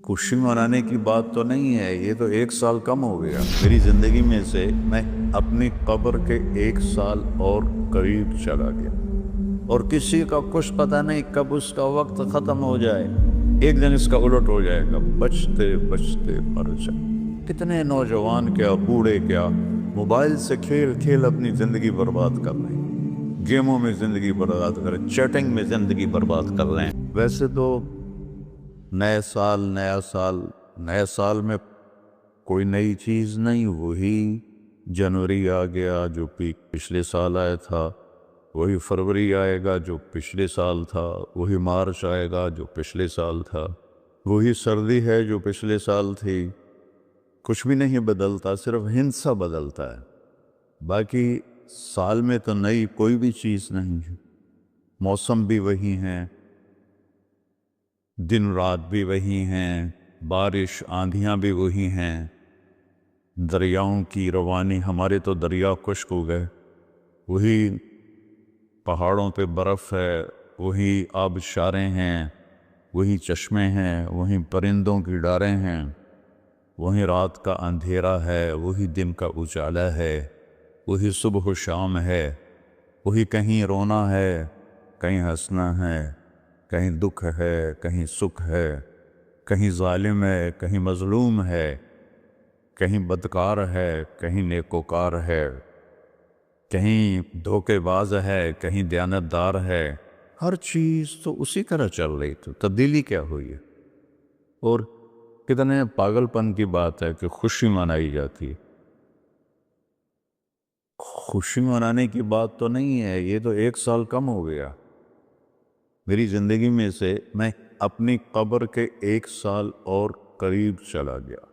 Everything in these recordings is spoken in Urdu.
خوشی منانے کی بات تو نہیں ہے، یہ تو 1 سال کم ہو گیا میری زندگی میں سے۔ میں اپنی قبر کے 1 سال اور قریب چلا گیا، اور کسی کا کچھ پتہ نہیں کب اس کا وقت ختم ہو جائے۔ ایک دن اس کا الٹ ہو جائے گا، بچتے بچتے مر جائے۔ کتنے نوجوان کیا بوڑھے کیا موبائل سے کھیل کھیل اپنی زندگی برباد کر رہے ہیں، گیموں میں زندگی برباد کر رہے ہیں، چیٹنگ میں زندگی برباد کر رہے ہیں۔ ویسے تو نئے سال میں کوئی نئی چیز نہیں، وہی جنوری آ گیا جو پچھلے سال آیا تھا، وہی فروری آئے گا جو پچھلے سال تھا، وہی مارچ آئے گا جو پچھلے سال تھا، وہی سردی ہے جو پچھلے سال تھی۔ کچھ بھی نہیں بدلتا، صرف ہندسہ بدلتا ہے، باقی سال میں تو نئی کوئی بھی چیز نہیں ہے۔ موسم بھی وہی ہیں، دن رات بھی وہی ہیں، بارش آندھیاں بھی وہی ہیں، دریاؤں کی روانی، ہمارے تو دریا خشک ہو گئے، وہی پہاڑوں پہ برف ہے، وہی آبشاریں ہیں، وہی چشمے ہیں، وہی پرندوں کی ڈاریں ہیں، وہی رات کا اندھیرا ہے، وہی دن کا اجالا ہے، وہی صبح و شام ہے، وہی کہیں رونا ہے، کہیں ہنسنا ہے، کہیں دکھ ہے، کہیں سکھ ہے، کہیں ظالم ہے، کہیں مظلوم ہے، کہیں بدکار ہے، کہیں نیکوکار ہے، کہیں دھوکے باز ہے، کہیں دیانتدار ہے۔ ہر چیز تو اسی طرح چل رہی تھی، تبدیلی کیا ہوئی ہے؟ اور کتنے پاگل پن کی بات ہے کہ خوشی منائی جاتی ہے۔ خوشی منانے کی بات تو نہیں ہے، یہ تو 1 سال کم ہو گیا میری زندگی میں سے۔ میں اپنی قبر کے 1 سال اور قریب چلا گیا،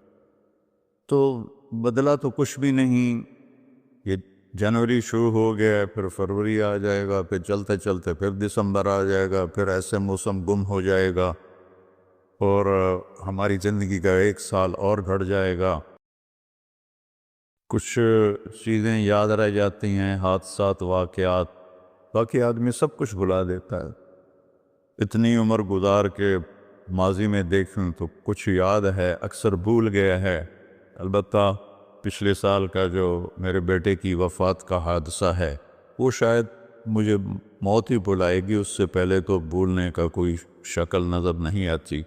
تو بدلا تو کچھ بھی نہیں۔ یہ جنوری شروع ہو گیا، پھر فروری آ جائے گا، پھر چلتے چلتے پھر دسمبر آ جائے گا، پھر ایسے موسم گم ہو جائے گا، اور ہماری زندگی کا 1 سال اور گھٹ جائے گا۔ کچھ چیزیں یاد رہ جاتی ہیں، حادثات، واقعات، باقی آدمی سب کچھ بھلا دیتا ہے۔ اتنی عمر گزار کے ماضی میں دیکھوں تو کچھ یاد ہے، اکثر بھول گیا ہے۔ البتہ پچھلے سال کا جو میرے بیٹے کی وفات کا حادثہ ہے، وہ شاید مجھے موت ہی بھلائے گی، اس سے پہلے تو بھولنے کا کوئی شکل نظر نہیں آتی۔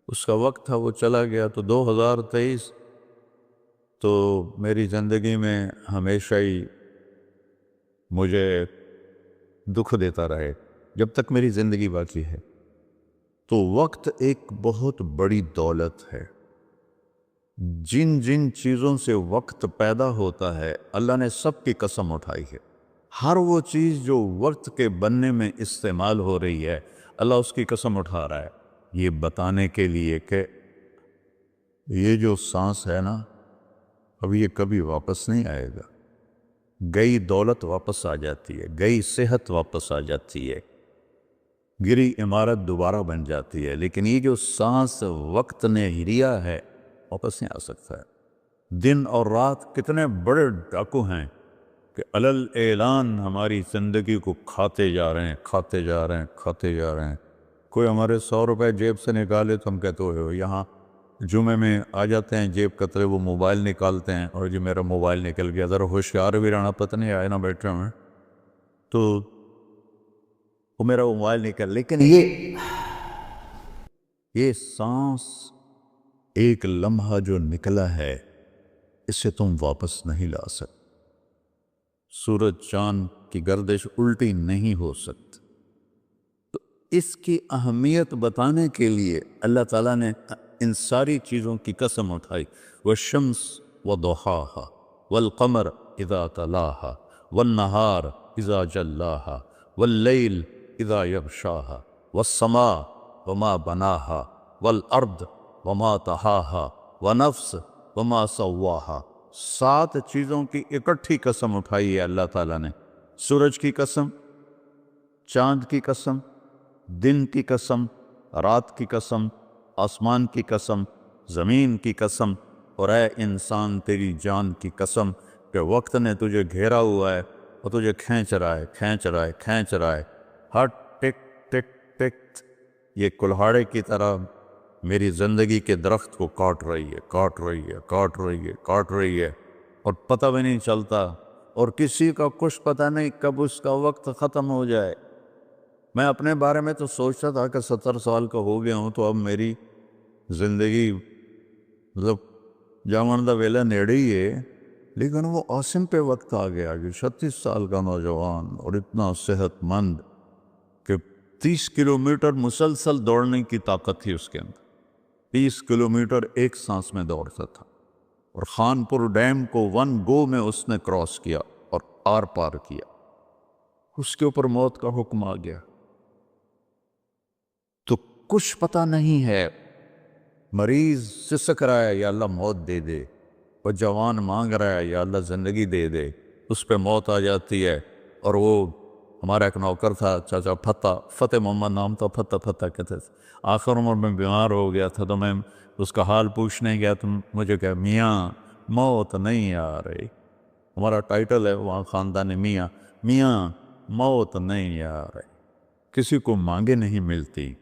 اس کا وقت تھا، وہ چلا گیا۔ تو 2023 تو میری زندگی میں ہمیشہ ہی مجھے دکھ دیتا رہے جب تک میری زندگی باقی ہے۔ تو وقت ایک بہت بڑی دولت ہے۔ جن جن چیزوں سے وقت پیدا ہوتا ہے، اللہ نے سب کی قسم اٹھائی ہے۔ ہر وہ چیز جو وقت کے بننے میں استعمال ہو رہی ہے، اللہ اس کی قسم اٹھا رہا ہے، یہ بتانے کے لیے کہ یہ جو سانس ہے نا، اب یہ کبھی واپس نہیں آئے گا۔ گئی دولت واپس آ جاتی ہے، گئی صحت واپس آ جاتی ہے، گری عمارت دوبارہ بن جاتی ہے، لیکن یہ جو سانس وقت نے لیا ہے واپس نہیں آ سکتا ہے۔ دن اور رات کتنے بڑے ڈاکو ہیں کہ علل اعلان ہماری زندگی کو کھاتے جا رہے ہیں، کھاتے جا رہے ہیں، کھاتے جا رہے ہیں۔ کوئی ہمارے 100 روپے جیب سے نکالے تو ہم کہتے ہو یہاں جمعے میں آ جاتے ہیں جیب کترے، وہ موبائل نکالتے ہیں، اور جی میرا موبائل نکل گیا، ذرا ہوشیار بھی رہنا، پتہ نہیں آئے نا بیٹھے میں تو وہ میرا موبائل نکل۔ لیکن یہ سانس ایک لمحہ جو نکلا ہے، اسے تم واپس نہیں لا سکتے۔ سورج چاند کی گردش الٹی نہیں ہو سکتی۔ تو اس کی اہمیت بتانے کے لیے اللہ تعالیٰ نے ان ساری چیزوں کی قسم اٹھائی۔ والشمس وضحاها والقمر اذا تلاها والنہار اذا جلاها واللیل اذا یغشاها والسماء وما بناها والارض وما طحاها ونفس وما سواها۔ 7 چیزوں کی اکٹھی قسم اٹھائی ہے اللہ تعالیٰ نے۔ سورج کی قسم، چاند کی قسم، دن کی قسم، رات کی قسم، آسمان کی قسم، زمین کی قسم، اور اے انسان تیری جان کی قسم کہ وقت نے تجھے گھیرا ہوا ہے اور تجھے کھینچ رہا ہے، کھینچ رہا ہے، کھینچ رہا ہے۔ ہر ٹک ٹک ٹک یہ کلہاڑے کی طرح میری زندگی کے درخت کو کاٹ رہی ہے، کاٹ رہی ہے، کاٹ رہی ہے، کاٹ رہی ہے، اور پتہ بھی نہیں چلتا، اور کسی کا کچھ پتہ نہیں کب اس کا وقت ختم ہو جائے۔ میں اپنے بارے میں تو سوچتا تھا کہ 70 سال کا ہو گیا ہوں، تو اب میری زندگی مطلب جامن دا ویلا نیڑے ہی ہے، لیکن وہ عاصم پہ وقت آ گیا کہ 36 سال کا نوجوان اور اتنا صحت مند کہ 30 کلومیٹر مسلسل دوڑنے کی طاقت تھی اس کے اندر، 30 کلومیٹر ایک سانس میں دوڑتا تھا، اور خانپور ڈیم کو 1 گو میں اس نے کراس کیا اور آر پار کیا۔ اس کے اوپر موت کا حکم آ گیا، تو کچھ پتہ نہیں ہے۔ مریض سسک رہا ہے، یا اللہ موت دے دے، وہ جوان مانگ رہا ہے، یا اللہ زندگی دے دے، اس پہ موت آ جاتی ہے۔ اور وہ ہمارا ایک نوکر تھا چاچا فتح محمد نام تھا، فتح کہتے تھے، آخر عمر میں بیمار ہو گیا تھا، تو میں اس کا حال پوچھنے گیا تو مجھے کہا میاں موت نہیں آ رہی، ہمارا ٹائٹل ہے وہاں خاندان میاں، میاں موت نہیں آ رہی، کسی کو مانگے نہیں ملتی،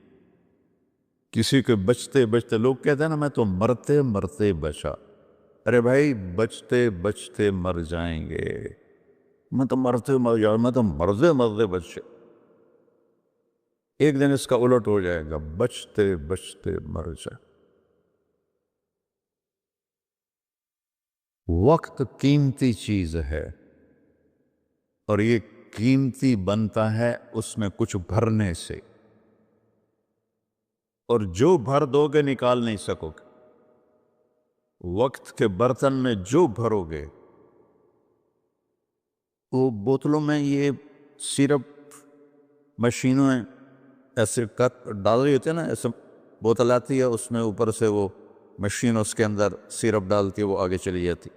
کسی کے بچتے بچتے، لوگ کہتے ہیں نا میں تو مرتے مرتے بچا، ارے بھائی بچتے بچتے مر جائیں گے، میں تو مرتے مر جاؤں، میں تو مرتے مرتے بچے، ایک دن اس کا الٹ ہو جائے گا، بچتے بچتے مر جائے۔ وقت قیمتی چیز ہے، اور یہ قیمتی بنتا ہے اس میں کچھ بھرنے سے، اور جو بھر دو گے نکال نہیں سکو گے۔ وقت کے برتن میں جو بھرو گے، وہ بوتلوں میں یہ سیرپ مشینوں ہیں ایسے ڈال رہی ہوتی ہے نا، ایسے بوتل آتی ہے، اس میں اوپر سے وہ مشین اس کے اندر سیرپ ڈالتی ہے، وہ آگے چلی جاتی،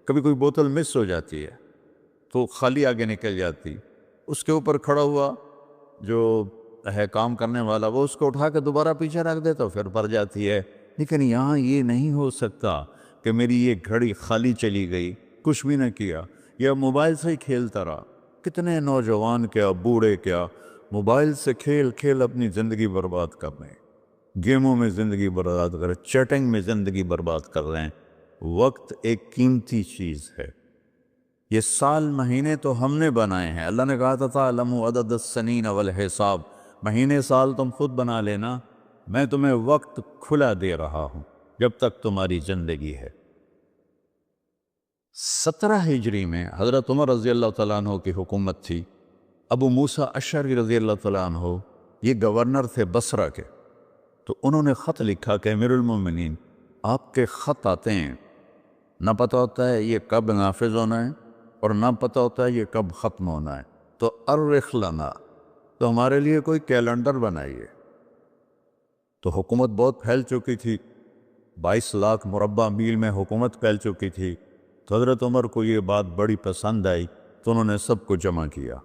کبھی کوئی بوتل مس ہو جاتی ہے تو خالی آگے نکل جاتی، اس کے اوپر کھڑا ہوا جو ہے کام کرنے والا، وہ اس کو اٹھا کے دوبارہ پیچھے رکھ دیتا، پھر بھر جاتی ہے۔ لیکن یہاں یہ نہیں ہو سکتا کہ میری یہ گھڑی خالی چلی گئی، کچھ بھی نہ کیا، یا موبائل سے ہی کھیلتا رہا۔ کتنے نوجوان کیا بوڑھے کیا موبائل سے کھیل کھیل اپنی زندگی برباد کر رہے ہیں، گیموں میں زندگی برباد کر رہے ہیں، چیٹنگ میں زندگی برباد کر رہے ہیں۔ وقت ایک قیمتی چیز ہے۔ یہ سال مہینے تو ہم نے بنائے ہیں، اللہ نے کہا تھا تعلموا عدد السنین والحساب، مہینے سال تم خود بنا لینا، میں تمہیں وقت کھلا دے رہا ہوں جب تک تمہاری زندگی ہے۔ 17 ہجری میں حضرت عمر رضی اللہ تعالیٰ عنہ کی حکومت تھی، ابو موسیٰ اشعری رضی اللہ تعالیٰ عنہ یہ گورنر تھے بصرہ کے، تو انہوں نے خط لکھا کہ امیر المومنین آپ کے خط آتے ہیں، نہ پتہ ہوتا ہے یہ کب نافذ ہونا ہے اور نہ پتہ ہوتا ہے یہ کب ختم ہونا ہے، تو ارخ لنا، تو ہمارے لیے کوئی کیلنڈر بنائیے۔ تو حکومت بہت پھیل چکی تھی، 22 لاکھ مربع میل میں حکومت پھیل چکی تھی، تو حضرت عمر کو یہ بات بڑی پسند آئی، تو انہوں نے سب کو جمع کیا،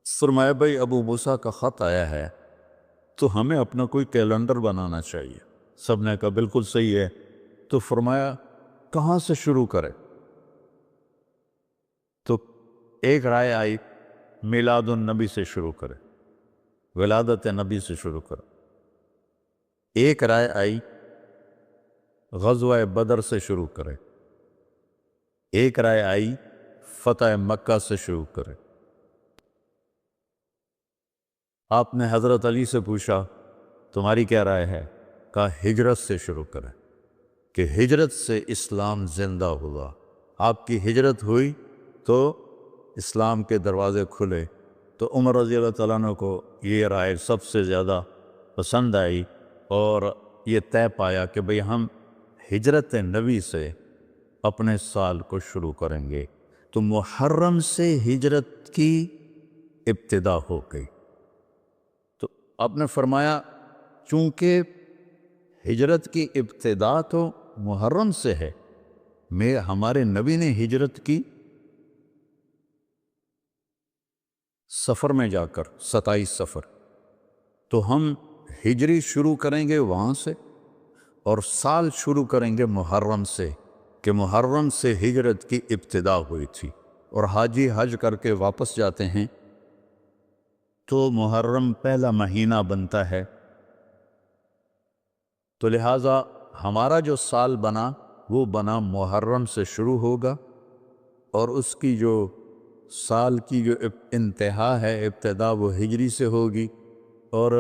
فرمایا بھائی ابو موسیٰ کا خط آیا ہے تو ہمیں اپنا کوئی کیلنڈر بنانا چاہیے۔ سب نے کہا بالکل صحیح ہے، تو فرمایا کہاں سے شروع کرے؟ تو ایک رائے آئی میلاد النبی سے شروع کرے، ولادت نبی سے شروع کرے۔ ایک رائے آئی غزوہ بدر سے شروع کرے، ایک رائے آئی فتح مکہ سے شروع کرے۔ آپ نے حضرت علی سے پوچھا تمہاری کیا رائے ہے؟ کہا ہجرت سے شروع کریں، کہ ہجرت سے اسلام زندہ ہوا، آپ کی ہجرت ہوئی تو اسلام کے دروازے کھلے۔ تو عمر رضی اللہ تعالیٰ عنہ کو یہ رائے سب سے زیادہ پسند آئی، اور یہ طے پایا کہ بھئی ہم ہجرت نبی سے اپنے سال کو شروع کریں گے۔ تو محرم سے ہجرت کی ابتدا ہو گئی۔ تو آپ نے فرمایا چونکہ ہجرت کی ابتدا تو محرم سے ہے، ہمارے نبی نے ہجرت کی سفر میں جا کر، 27 سفر، تو ہم ہجری شروع کریں گے وہاں سے، اور سال شروع کریں گے محرم سے، کہ محرم سے ہجرت کی ابتدا ہوئی تھی، اور حاجی حج کر کے واپس جاتے ہیں تو محرم پہلا مہینہ بنتا ہے، تو لہٰذا ہمارا جو سال بنا وہ بنا محرم سے شروع ہوگا، اور اس کی جو سال کی جو انتہا ہے، ابتدا، وہ ہجری سے ہوگی۔ اور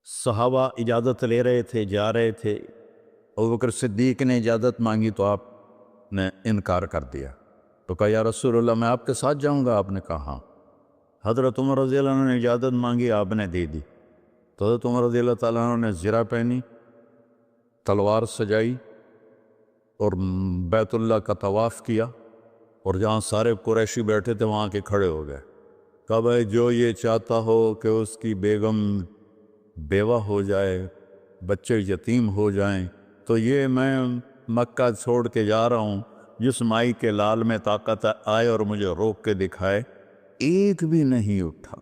صحابہ اجازت لے رہے تھے، جا رہے تھے، ابوبکر صدیق نے اجازت مانگی تو آپ نے انکار کر دیا، تو کہا یا رسول اللہ میں آپ کے ساتھ جاؤں گا؟ آپ نے کہا ہاں۔ حضرت عمر رضی اللہ عنہ نے اجازت مانگی، آپ نے دے دی، تو حضرت عمر رضی اللہ تعالیٰ عنہ نے زرہ پہنی، تلوار سجائی، اور بیت اللہ کا طواف کیا، اور جہاں سارے قریشی بیٹھے تھے وہاں کے کھڑے ہو گئے، کہا بھائی جو یہ چاہتا ہو کہ اس کی بیگم بیوہ ہو جائے، بچے یتیم ہو جائیں، تو یہ میں مکہ چھوڑ کے جا رہا ہوں، جس مائی کے لال میں طاقت آئے اور مجھے روک کے دکھائے۔ ایک بھی نہیں اٹھا،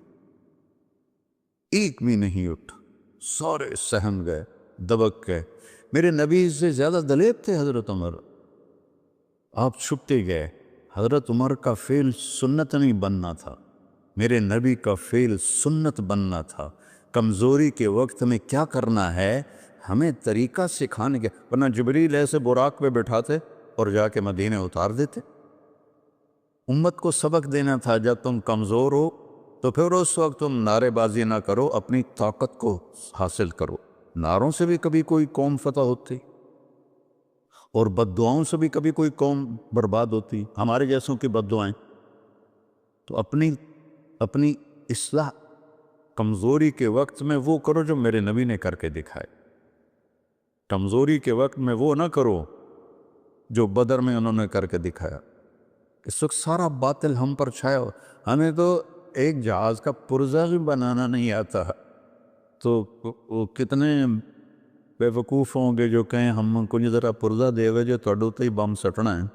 ایک بھی نہیں اٹھا، سارے سہم گئے، دبک گئے۔ میرے نبی سے زیادہ دلیر تھے حضرت عمر، آپ چھپتے گئے۔ حضرت عمر کا فعل سنت نہیں بننا تھا، میرے نبی کا فعل سنت بننا تھا۔ کمزوری کے وقت میں کیا کرنا ہے ہمیں طریقہ سکھانے کے، ورنہ جبریل ایسے براق پہ بٹھاتے اور جا کے مدینے اتار دیتے۔ امت کو سبق دینا تھا، جب تم کمزور ہو تو پھر اس وقت تم نعرے بازی نہ کرو، اپنی طاقت کو حاصل کرو۔ نعروں سے بھی کبھی کوئی قوم فتح ہوتی، اور بد دعاؤں سے بھی کبھی کوئی قوم برباد ہوتی، ہمارے جیسوں کی بد دعائیں۔ تو اپنی اصلاح کمزوری کے وقت میں وہ کرو جو میرے نبی نے کر کے دکھائے، کمزوری کے وقت میں وہ نہ کرو جو بدر میں انہوں نے کر کے دکھایا۔ اس وقت سارا باطل ہم پر چھایا ہو، ہمیں تو ایک جہاز کا پرزہ بھی بنانا نہیں آتا، تو وہ کتنے بے وقوف ہوں گے جو کہیں ہم کو ذرا پرزہ دے ہوئے جو توڑو تو ہی بم سٹنا ہے،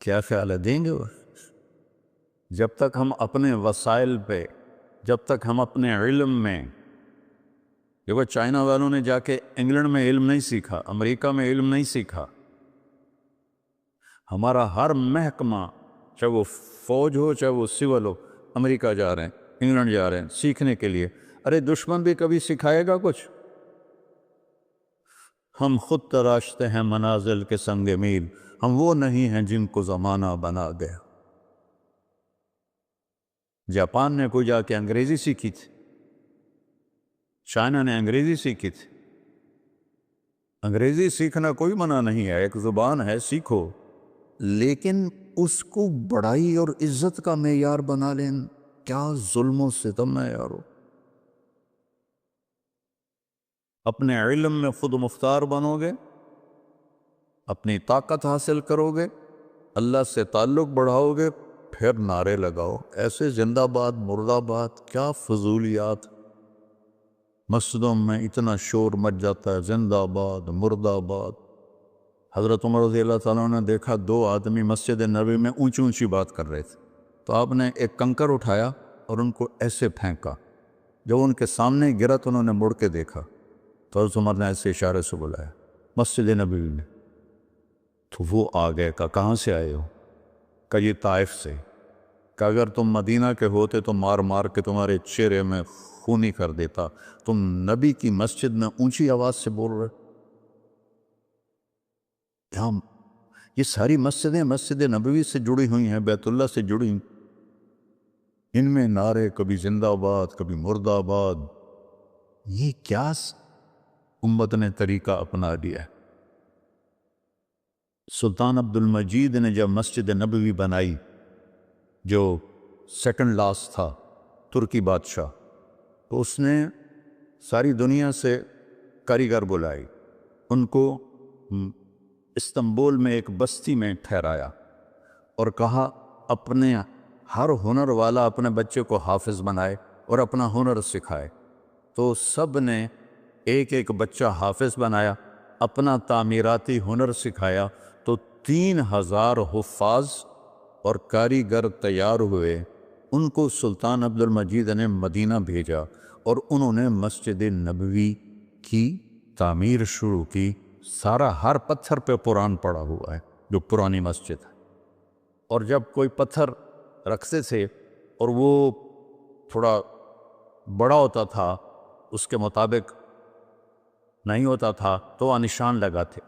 کیا خیال ہے دیں گے وہ؟ جب تک ہم اپنے وسائل پہ، جب تک ہم اپنے علم میں، دیکھو چائنا والوں نے جا کے انگلینڈ میں علم نہیں سیکھا، امریکہ میں علم نہیں سیکھا، ہمارا ہر محکمہ چاہے وہ فوج ہو چاہے وہ سول ہو، امریکہ جا رہے ہیں، انگلینڈ جا رہے ہیں سیکھنے کے لیے۔ ارے دشمن بھی کبھی سکھائے گا کچھ؟ ہم خود تراشتے ہیں منازل کے سنگ میل، ہم وہ نہیں ہیں جن کو زمانہ بنا گیا۔ جاپان نے کوئی جا کے انگریزی سیکھی تھی، چائنا نے انگریزی سیکھی تھی۔ انگریزی سیکھنا کوئی منع نہیں ہے، ایک زبان ہے، سیکھو، لیکن اس کو بڑائی اور عزت کا معیار بنا لیں، کیا ظلم و ستم ہے یارو۔ اپنے علم میں خود مختار بنو گے، اپنی طاقت حاصل کرو گے، اللہ سے تعلق بڑھاؤ گے، پھر نعرے لگاؤ، ایسے زندہ باد مرد آباد، کیا فضولیات۔ مسجدوں میں اتنا شور مچ جاتا ہے، زندہ باد مرد آباد۔ حضرت عمر رضی اللہ تعالیٰ نے دیکھا دو آدمی مسجد نبوی میں اونچی اونچی بات کر رہے تھے، تو آپ نے ایک کنکر اٹھایا اور ان کو ایسے پھینکا، جب ان کے سامنے گرا تو انہوں نے مڑ کے دیکھا، تو حضرت عمر نے ایسے اشارے سے بلایا مسجد نبوی میں، تو وہ آ گئے، کہاں سے آئے ہو؟ کہ یہ طائف سے۔ کہ اگر تم مدینہ کے ہوتے تو مار مار کے تمہارے چہرے میں خونی کر دیتا، تم نبی کی مسجد میں اونچی آواز سے بول رہے۔ یہ ساری مسجدیں مسجد نبوی سے جڑی ہوئی ہیں، بیت اللہ سے جڑی ہیں، ان میں نعرے کبھی زندہ آباد کبھی مرد آباد۔ یہ کیا امت نے طریقہ اپنا لیا ہے۔ سلطان عبد المجید نے جب مسجد نبوی بنائی، جو سیکنڈ لاس تھا ترکی بادشاہ، تو اس نے ساری دنیا سے کاریگر بلائی، ان کو استنبول میں ایک بستی میں ٹھہرایا اور کہا اپنے ہر ہنر والا اپنے بچے کو حافظ بنائے اور اپنا ہنر سکھائے۔ تو سب نے ایک ایک بچہ حافظ بنایا، اپنا تعمیراتی ہنر سکھایا، تو 3000 حفاظ اور کاریگر تیار ہوئے۔ ان کو سلطان عبد المجید نے مدینہ بھیجا اور انہوں نے مسجد نبوی کی تعمیر شروع کی۔ سارا ہر پتھر پہ قرآن پڑا ہوا ہے، جو پرانی مسجد ہے۔ اور جب کوئی پتھر رکھتے تھے اور وہ تھوڑا بڑا ہوتا تھا، اس کے مطابق نہیں ہوتا تھا تو وہاں نشان لگاتے،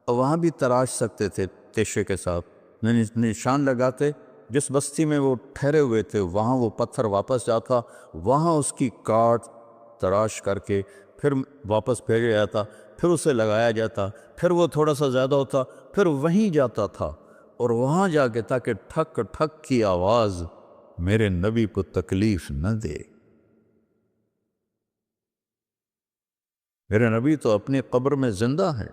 اور وہاں بھی تراش سکتے تھے تیشے کے ساتھ، نشان لگاتے، جس بستی میں وہ ٹھہرے ہوئے تھے وہاں وہ پتھر واپس جاتا، وہاں اس کی کاٹ تراش کر کے پھر واپس بھیجا جاتا، پھر اسے لگایا جاتا، پھر وہ تھوڑا سا زیادہ ہوتا، پھر وہیں جاتا تھا، اور وہاں جا کے تاکہ ٹھک ٹھک کی آواز میرے نبی کو تکلیف نہ دے۔ میرے نبی تو اپنی قبر میں زندہ ہے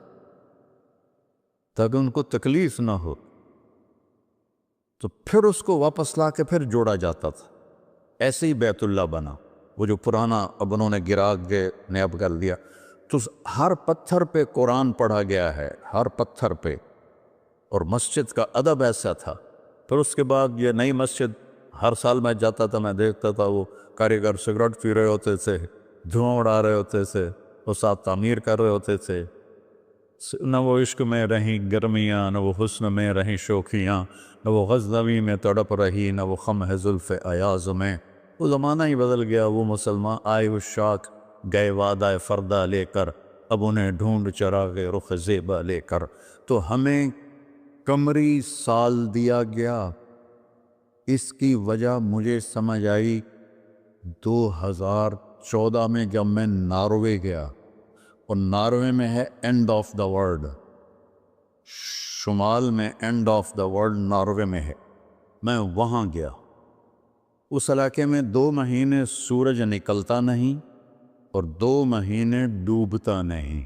تاکہ ان کو تکلیف نہ ہو، تو پھر اس کو واپس لا کے پھر جوڑا جاتا تھا۔ ایسے ہی بیت اللہ بنا، وہ جو پرانا اب انہوں نے گرا کے نیب کر دیا، تو ہر پتھر پہ قرآن پڑھا گیا ہے، ہر پتھر پہ، اور مسجد کا ادب ایسا تھا۔ پھر اس کے بعد یہ نئی مسجد، ہر سال میں جاتا تھا، میں دیکھتا تھا وہ کاریگر سگریٹ پی رہے ہوتے تھے، دھواں اڑا رہے ہوتے تھے، وہ ساتھ تعمیر کر رہے ہوتے تھے۔ نہ وہ عشق میں رہیں گرمیاں، نہ وہ حسن میں رہیں شوخیاں، نہ وہ غزنوی میں تڑپ رہی، نہ وہ خم ہے زلف ایاز میں۔ وہ زمانہ ہی بدل گیا، وہ مسلمان آئے وہ شاک، گئے وعدہ فردہ لے کر، اب انہیں ڈھونڈ چراغ رخ زیبا لے کر۔ تو ہمیں قمری سال دیا گیا، اس کی وجہ مجھے سمجھ آئی 2014 میں جب میں ناروے گیا، اور ناروے میں ہے اینڈ آف دا ورلڈ، شمال میں and of the world Norway میں ہے، میں وہاں گیا۔ اس علاقے میں 2 مہینے سورج نکلتا نہیں اور 2 مہینے ڈوبتا نہیں،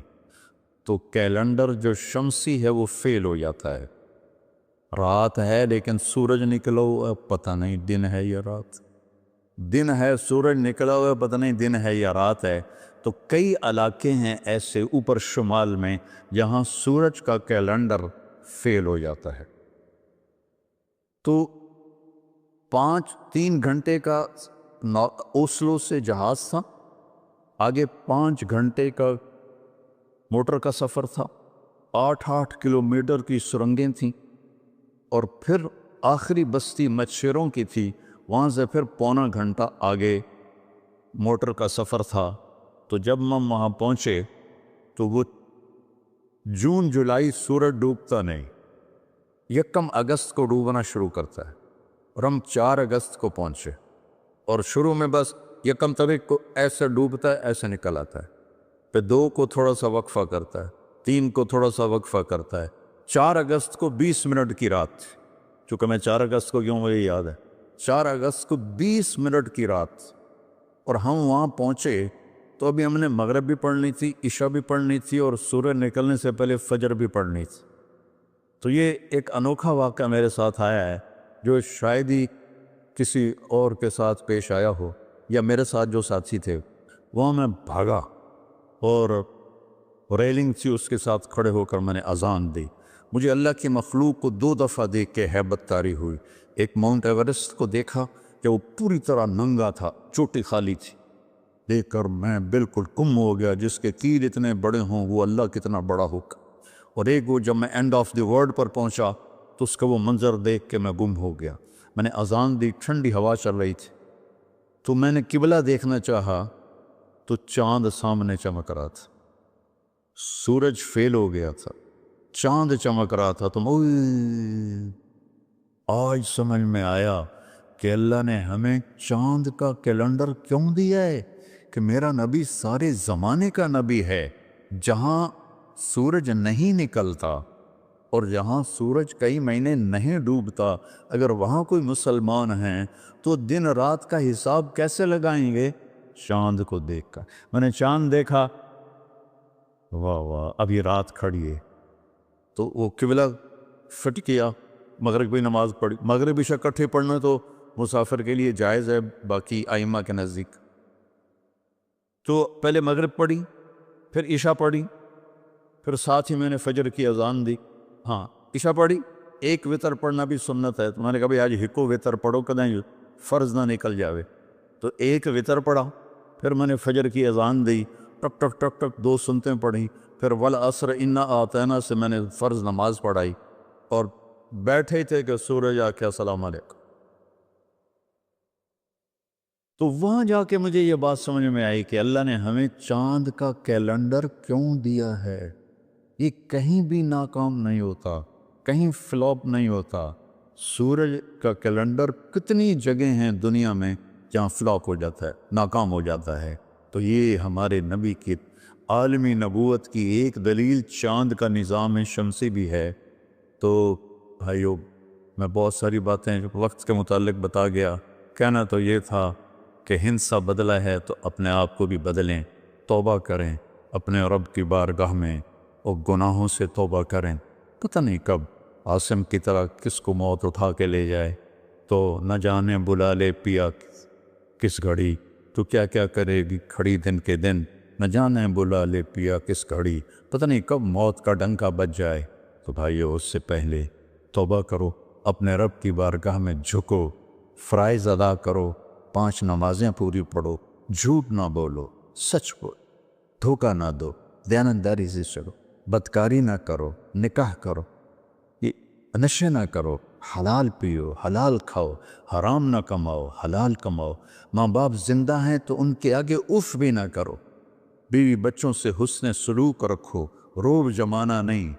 تو کیلنڈر جو شمسی ہے وہ فیل ہو جاتا ہے، رات ہے لیکن سورج نکلا ہوا پتہ نہیں دن ہے یا رات، دن ہے سورج نکلا ہوا پتہ نہیں دن ہے یا رات ہے۔ تو کئی علاقے ہیں ایسے اوپر شمال میں جہاں سورج کا کیلنڈر فیل ہو جاتا ہے۔ تو 3 گھنٹے کا اوسلو سے جہاز تھا، آگے 5 گھنٹے کا موٹر کا سفر تھا، 8 کلومیٹر کی سرنگیں تھیں، اور پھر آخری بستی مچھروں کی تھی، وہاں سے پھر 1.25 گھنٹہ آگے موٹر کا سفر تھا۔ تو جب ہم وہاں پہنچے تو وہ جون جولائی سورج ڈوبتا نہیں، 1 اگست کو ڈوبنا شروع کرتا ہے، اور ہم 4 اگست کو پہنچے، اور شروع میں بس 1 تاریخ کو ایسے ڈوبتا ہے ایسے نکل آتا ہے، پھر 2 کو تھوڑا سا وقفہ کرتا ہے، 3 کو تھوڑا سا وقفہ کرتا ہے، 4 اگست کو 20 منٹ کی رات تھی، چونکہ میں 4 اگست کو کیوں مجھے یاد ہے، 4 اگست کو 20 منٹ کی رات، اور ہم وہاں پہنچے تو ابھی ہم نے مغرب بھی پڑھنی تھی، عشاء بھی پڑھنی تھی، اور سورج نکلنے سے پہلے فجر بھی پڑھنی تھی۔ تو یہ ایک انوکھا واقعہ میرے ساتھ آیا ہے جو شاید ہی کسی اور کے ساتھ پیش آیا ہو، یا میرے ساتھ جو ساتھی تھے وہاں میں بھاگا، اور ریلنگ تھی اس کے ساتھ کھڑے ہو کر میں نے اذان دی۔ مجھے اللہ کی مخلوق کو 2 دفعہ دیکھ کے ہیبت طاری ہوئی۔ ایک ماؤنٹ ایورسٹ کو دیکھا کہ وہ پوری طرح ننگا تھا، چوٹی خالی تھی، دیکھ کر میں بالکل گم ہو گیا، جس کے تیر اتنے بڑے ہوں وہ اللہ کتنا بڑا ہوگا۔ اور ایک وہ جب میں اینڈ آف دی ورلڈ پر پہنچا تو اس کا وہ منظر دیکھ کے میں گم ہو گیا۔ میں نے اذان دی، ٹھنڈی ہوا چل رہی تھی، تو میں نے قبلہ دیکھنا چاہا تو چاند سامنے چمک رہا تھا، سورج فیل ہو گیا تھا، چاند چمک رہا تھا، تو آج سمجھ میں آیا کہ اللہ نے ہمیں چاند کا کیلنڈر کیوں دیا ہے، کہ میرا نبی سارے زمانے کا نبی ہے، جہاں سورج نہیں نکلتا اور جہاں سورج کئی مہینے نہیں ڈوبتا، اگر وہاں کوئی مسلمان ہیں تو دن رات کا حساب کیسے لگائیں گے؟ چاند کو دیکھ کر۔ میں نے چاند دیکھا، واہ واہ اب یہ رات کھڑی ہے، تو وہ قبلہ فٹ کیا، مغرب کی نماز پڑھی۔ مغرب عشاء اکٹھے پڑھنا تو مسافر کے لیے جائز ہے باقی ائمہ کے نزدیک، تو پہلے مغرب پڑھی، پھر عشاء پڑھی، پھر ساتھ ہی میں نے فجر کی اذان دی۔ ہاں عشاء پڑھی، ایک وتر پڑھنا بھی سنت ہے، تو میں نے کہا بھائی آج ہکو وتر پڑھو کدیں فرض نہ نکل جاوے، تو ایک وتر پڑھا، پھر میں نے فجر کی اذان دی، ٹک ٹک ٹک ٹک 2 سنتیں پڑھی، پھر والعصر انا اعطینا سے میں نے فرض نماز پڑھائی، اور بیٹھے تھے کہ سورج آ کے السلام علیکم۔ تو وہاں جا کے مجھے یہ بات سمجھ میں آئی کہ اللہ نے ہمیں چاند کا کیلنڈر کیوں دیا ہے. یہ کہیں بھی ناکام نہیں ہوتا، کہیں فلاپ نہیں ہوتا. سورج کا کیلنڈر کتنی جگہ ہیں دنیا میں جہاں فلاپ ہو جاتا ہے، ناکام ہو جاتا ہے. تو یہ ہمارے نبی کی عالمی نبوت کی ایک دلیل چاند کا نظام شمسی بھی ہے. تو بھائیو، میں بہت ساری باتیں وقت کے متعلق بتا گیا. کہنا تو یہ تھا کہ ہندسہ بدلا ہے تو اپنے آپ کو بھی بدلیں، توبہ کریں اپنے رب کی بارگاہ میں اور گناہوں سے توبہ کریں. پتہ نہیں کب عاصم کی طرح کس کو موت اٹھا کے لے جائے. تو نہ جانے بلا لے پیا کس گھڑی، تو کیا کیا کرے گی کھڑی دن کے دن. نہ جانے بلا لے پیا کس گھڑی، پتہ نہیں کب موت کا ڈنکا بج جائے. تو بھائیو، اس سے پہلے توبہ کرو، اپنے رب کی بارگاہ میں جھکو، فرائض ادا کرو، 5 نمازیں پوری پڑھو، جھوٹ نہ بولو، سچ بولو، دھوکہ نہ دو، دیانتداری سے چلو، بدکاری نہ کرو، نکاح کرو، یہ نشے نہ کرو، حلال پیو، حلال کھاؤ، حرام نہ کماؤ، حلال کماؤ. ماں باپ زندہ ہیں تو ان کے آگے اف بھی نہ کرو. بیوی بچوں سے حسن سلوک رکھو، روب جمانا نہیں.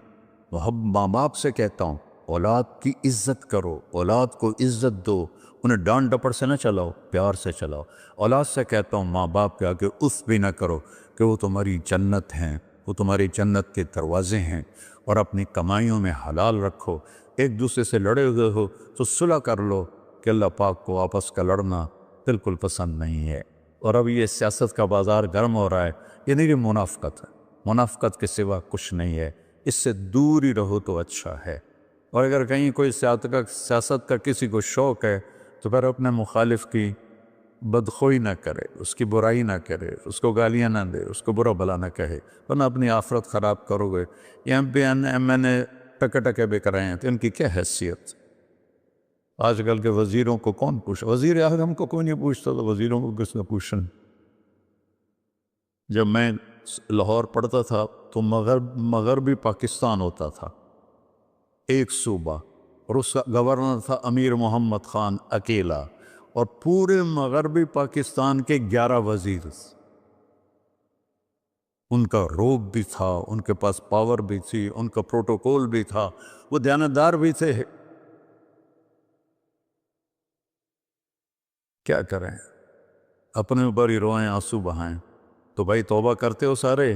ماں باپ سے کہتا ہوں، اولاد کی عزت کرو، اولاد کو عزت دو، انہیں ڈانٹ ڈپٹ سے نہ چلاؤ، پیار سے چلاؤ. اولاد سے کہتا ہوں، ماں باپ کے آگے اف بھی نہ کرو کہ وہ تمہاری جنت ہیں، وہ تمہاری جنت کے دروازے ہیں. اور اپنی کمائیوں میں حلال رکھو. ایک دوسرے سے لڑے ہوئے ہو تو صلح کر لو، کہ اللہ پاک کو آپس کا لڑنا بالکل پسند نہیں ہے. اور اب یہ سیاست کا بازار گرم ہو رہا ہے، یہ نہیں منافقت ہے، منافقت کے سوا کچھ نہیں ہے. اس سے دور ہی رہو تو اچھا ہے. اور اگر کہیں کوئی سیاست کا کسی کو شوق ہے تو پھر اپنے مخالف کی بدخوئی نہ کرے، اس کی برائی نہ کرے، اس کو گالیاں نہ دے، اس کو برا بھلا نہ کہے، ورنہ اپنی آخرت خراب کرو گے. یہ ایم پی ایم این اے ٹکے ٹکے بک رہے ہیں تو ان کی کیا حیثیت؟ آج کل کے وزیروں کو کون پوچھا؟ وزیر اعظم کو کوئی نہیں پوچھتا، تو وزیروں کو کس نے پوچھنا؟ جب میں لاہور پڑھتا تھا تو مغربی پاکستان ہوتا تھا، ایک صوبہ، اور اس کا گورنر تھا امیر محمد خان اکیلا، اور پورے مغربی پاکستان کے 11 وزیر. ان کا روب بھی تھا، ان کے پاس پاور بھی تھی، ان کا پروٹوکول بھی تھا، وہ دیانتدار بھی تھے. کیا کریں؟ اپنے اوپر ہی روئیں، آنسو بہائیں. تو بھائی توبہ کرتے ہو سارے؟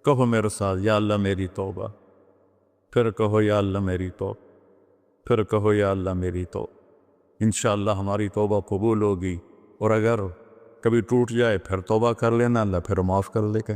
کہو میرے ساتھ، یا اللہ میری توبہ. پھر کہو یا اللہ میری توبہ. پھر کہو یا اللہ میری توبہ. انشاءاللہ ہماری توبہ قبول ہوگی. اور اگر کبھی ٹوٹ جائے پھر توبہ کر لینا، اللہ پھر معاف کر دے گا.